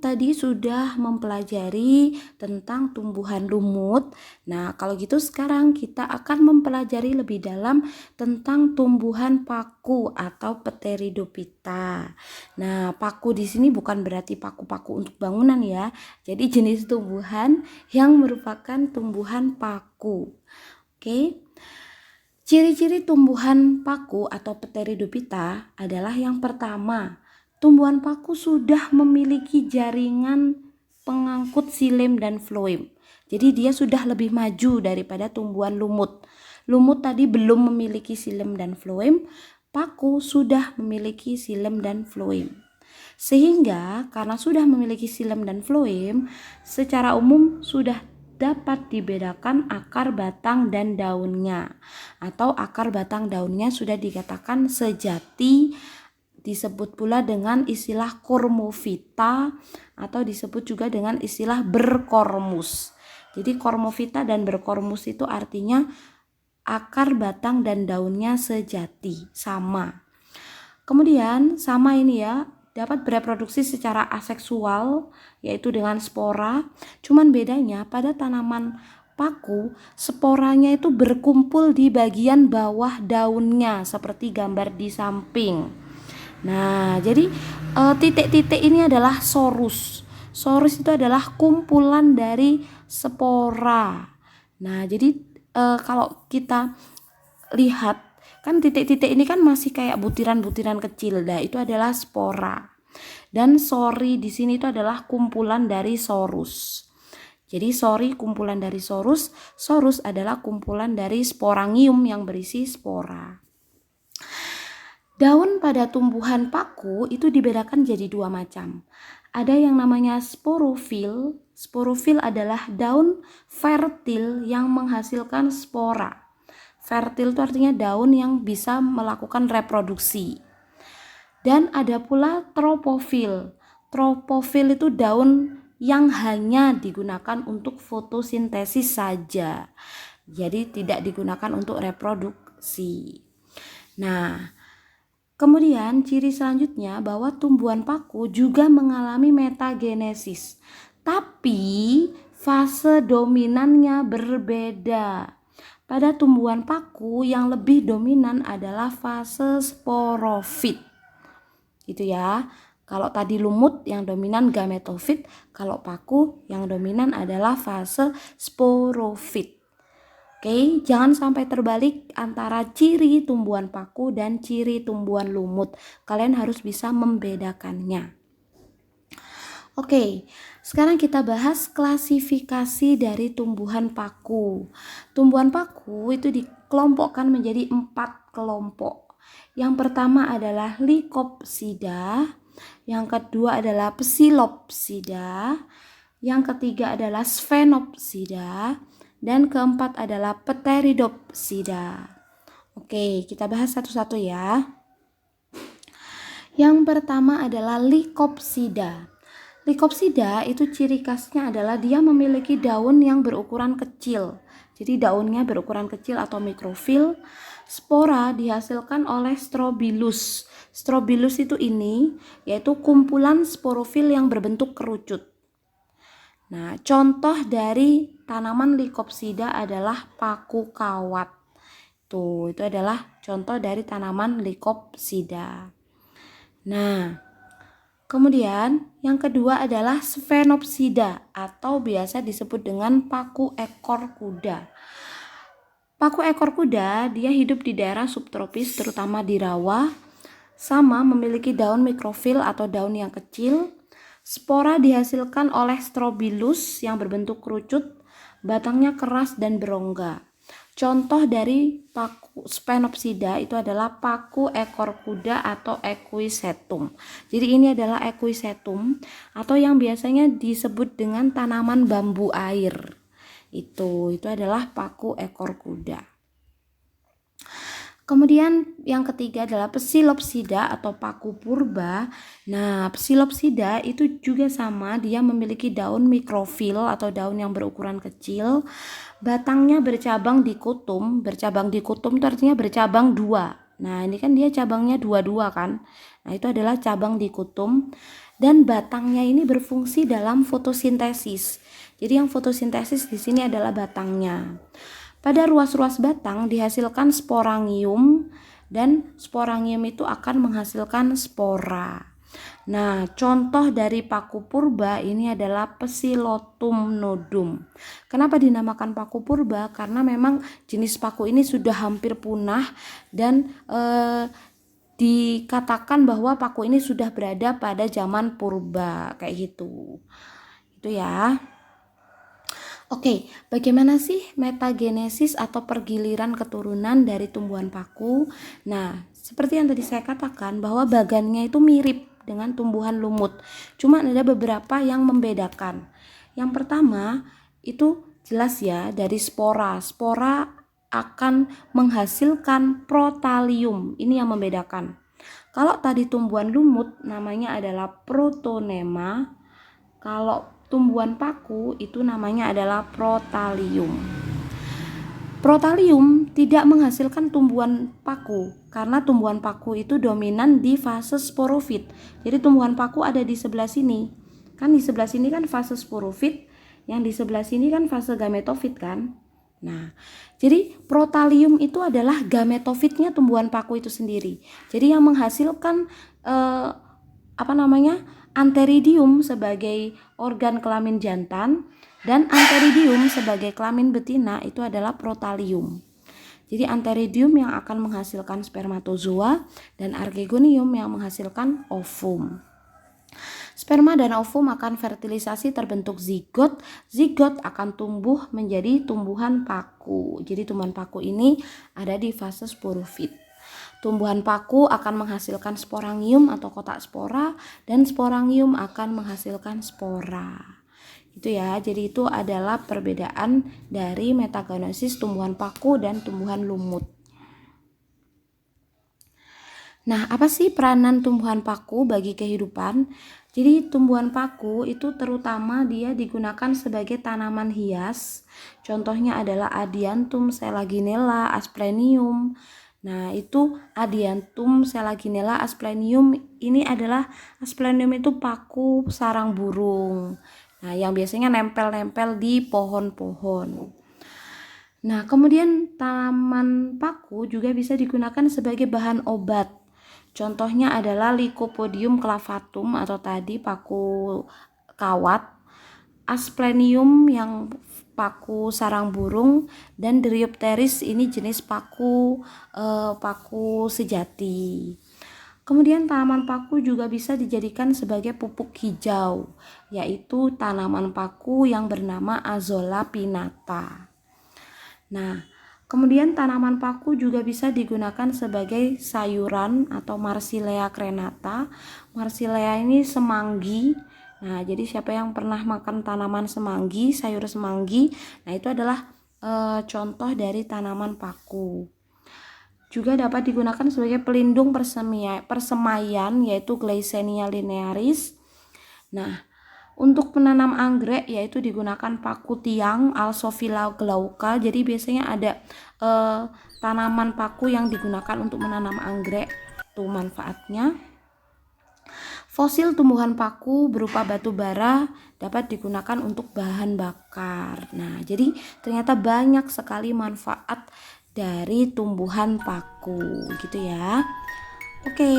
tadi sudah mempelajari tentang tumbuhan lumut. Nah, kalau gitu sekarang kita akan mempelajari lebih dalam tentang tumbuhan paku atau Pteridophyta. Nah, paku di sini bukan berarti paku-paku untuk bangunan ya. Jadi jenis tumbuhan yang merupakan tumbuhan paku. Oke. Ciri-ciri tumbuhan paku atau Pteridophyta adalah yang pertama, tumbuhan paku sudah memiliki jaringan pengangkut xilem dan floem. Jadi dia sudah lebih maju daripada tumbuhan lumut. Lumut tadi belum memiliki xilem dan floem, paku sudah memiliki xilem dan floem. Sehingga karena sudah memiliki xilem dan floem, secara umum sudah dapat dibedakan akar, batang, dan daunnya. Atau akar, batang, daunnya sudah dikatakan sejati, disebut pula dengan istilah kormofita atau disebut juga dengan istilah berkormus. Jadi kormofita dan berkormus itu artinya akar, batang, dan daunnya sejati, sama. Kemudian sama ini ya, dapat bereproduksi secara aseksual, yaitu dengan spora. Cuman bedanya pada tanaman paku, sporanya itu berkumpul di bagian bawah daunnya, seperti gambar di samping. Nah, jadi titik-titik ini adalah sorus. Sorus itu adalah kumpulan dari spora. Nah, jadi kalau kita lihat, kan titik-titik ini kan masih kayak butiran-butiran kecil. Nah, itu adalah spora. Dan sori di sini itu adalah kumpulan dari sorus. Jadi sori kumpulan dari sorus, sorus adalah kumpulan dari sporangium yang berisi spora. Daun pada tumbuhan paku itu dibedakan jadi dua macam. Ada yang namanya sporofil. Sporofil adalah daun fertil yang menghasilkan spora. Fertil itu artinya daun yang bisa melakukan reproduksi. Dan ada pula tropofil. Tropofil itu daun yang hanya digunakan untuk fotosintesis saja. Jadi tidak digunakan untuk reproduksi. Nah, kemudian ciri selanjutnya bahwa tumbuhan paku juga mengalami metagenesis. Tapi fase dominannya berbeda. Pada tumbuhan paku yang lebih dominan adalah fase sporofit. Gitu ya. Kalau tadi lumut yang dominan gametofit, kalau paku yang dominan adalah fase sporofit. Oke, jangan sampai terbalik antara ciri tumbuhan paku dan ciri tumbuhan lumut. Kalian harus bisa membedakannya. Oke, sekarang kita bahas klasifikasi dari tumbuhan paku. Tumbuhan paku itu dikelompokkan menjadi 4 kelompok. Yang pertama adalah Lycopsida, yang kedua adalah Psilopsida, yang ketiga adalah Sphenopsida, dan keempat adalah Pteridopsida. Oke, kita bahas satu-satu ya. Yang pertama adalah Lycopsida. Lycopsida itu ciri khasnya adalah dia memiliki daun yang berukuran kecil. Jadi daunnya berukuran kecil atau mikrofil. Spora dihasilkan oleh strobilus. Strobilus itu ini yaitu kumpulan sporofil yang berbentuk kerucut. Nah, contoh dari tanaman Lycopsida adalah paku kawat. Tuh, itu adalah contoh dari tanaman Lycopsida. Nah, kemudian yang kedua adalah Sphenopsida atau biasa disebut dengan paku ekor kuda. Paku ekor kuda dia hidup di daerah subtropis terutama di rawa, sama memiliki daun mikrofil atau daun yang kecil. Spora dihasilkan oleh strobilus yang berbentuk kerucut, batangnya keras dan berongga. Contoh dari paku Sphenopsida itu adalah paku ekor kuda atau Equisetum. Jadi ini adalah Equisetum atau yang biasanya disebut dengan tanaman bambu air. Itu adalah paku ekor kuda. Kemudian yang ketiga adalah Psilopsida atau paku purba. Nah, Psilopsida itu juga sama, dia memiliki daun mikrofil atau daun yang berukuran kecil. Batangnya bercabang di kutum. Bercabang di kutum itu artinya bercabang dua. Nah, ini kan dia cabangnya dua-dua kan. Nah, itu adalah cabang di kutum. dan batangnya ini berfungsi dalam fotosintesis. Jadi yang fotosintesis di sini adalah batangnya. Pada ruas-ruas batang dihasilkan sporangium dan sporangium itu akan menghasilkan spora. Nah, contoh dari paku purba ini adalah Psilotum nodum. Kenapa dinamakan paku purba? Karena memang jenis paku ini sudah hampir punah dan dikatakan bahwa paku ini sudah berada pada zaman purba kayak gitu. Itu ya. Oke, bagaimana sih metagenesis atau pergiliran keturunan dari tumbuhan paku? Nah, seperti yang tadi saya katakan bahwa bagannya itu mirip dengan tumbuhan lumut. Cuma ada beberapa yang membedakan. Yang pertama, itu jelas ya dari spora. Spora akan menghasilkan protalium. Ini yang membedakan. Kalau tadi tumbuhan lumut namanya adalah protonema. Kalau tumbuhan paku itu namanya adalah protalium. Protalium tidak menghasilkan tumbuhan paku karena tumbuhan paku itu dominan di fase sporofit. Jadi tumbuhan paku ada di sebelah sini. Kan di sebelah sini kan fase sporofit, yang di sebelah sini kan fase gametofit kan. Nah, jadi protalium itu adalah gametofitnya tumbuhan paku itu sendiri. Jadi yang menghasilkan antheridium sebagai organ kelamin jantan dan antheridium sebagai kelamin betina itu adalah protalium. Jadi antheridium yang akan menghasilkan spermatozoa dan archegonium yang menghasilkan ovum. Sperma dan ovum akan fertilisasi terbentuk zigot. Zigot akan tumbuh menjadi tumbuhan paku. Jadi tumbuhan paku ini ada di fase sporofit. Tumbuhan paku akan menghasilkan sporangium atau kotak spora dan sporangium akan menghasilkan spora. Itu ya, jadi itu adalah perbedaan dari metagenesis tumbuhan paku dan tumbuhan lumut. Nah, apa sih peranan tumbuhan paku bagi kehidupan? Jadi tumbuhan paku itu terutama dia digunakan sebagai tanaman hias. Contohnya adalah Adiantum, Selaginella, Asplenium. Nah, itu Adiantum, Selaginella, Asplenium ini adalah Asplenium itu paku sarang burung. Nah, yang biasanya nempel-nempel di pohon-pohon. Nah, kemudian tanaman paku juga bisa digunakan sebagai bahan obat. Contohnya adalah Lycopodium clavatum atau tadi paku kawat, Asplenium yang paku sarang burung, dan Dryopteris ini jenis paku sejati. Kemudian tanaman paku juga bisa dijadikan sebagai pupuk hijau, yaitu tanaman paku yang bernama Azolla pinnata. Nah, kemudian tanaman paku juga bisa digunakan sebagai sayuran atau Marsilea crenata. Marsilea ini semanggi. Nah, jadi siapa yang pernah makan tanaman semanggi, sayur semanggi, nah itu adalah contoh dari tanaman paku. Juga dapat digunakan sebagai pelindung persemaian yaitu Glycenia linearis. Nah, untuk penanam anggrek yaitu digunakan paku tiang Alsophila glauca. Jadi biasanya ada tanaman paku yang digunakan untuk menanam anggrek. Itu manfaatnya. Fosil tumbuhan paku berupa batu bara dapat digunakan untuk bahan bakar. Nah, jadi ternyata banyak sekali manfaat dari tumbuhan paku gitu ya. Oke.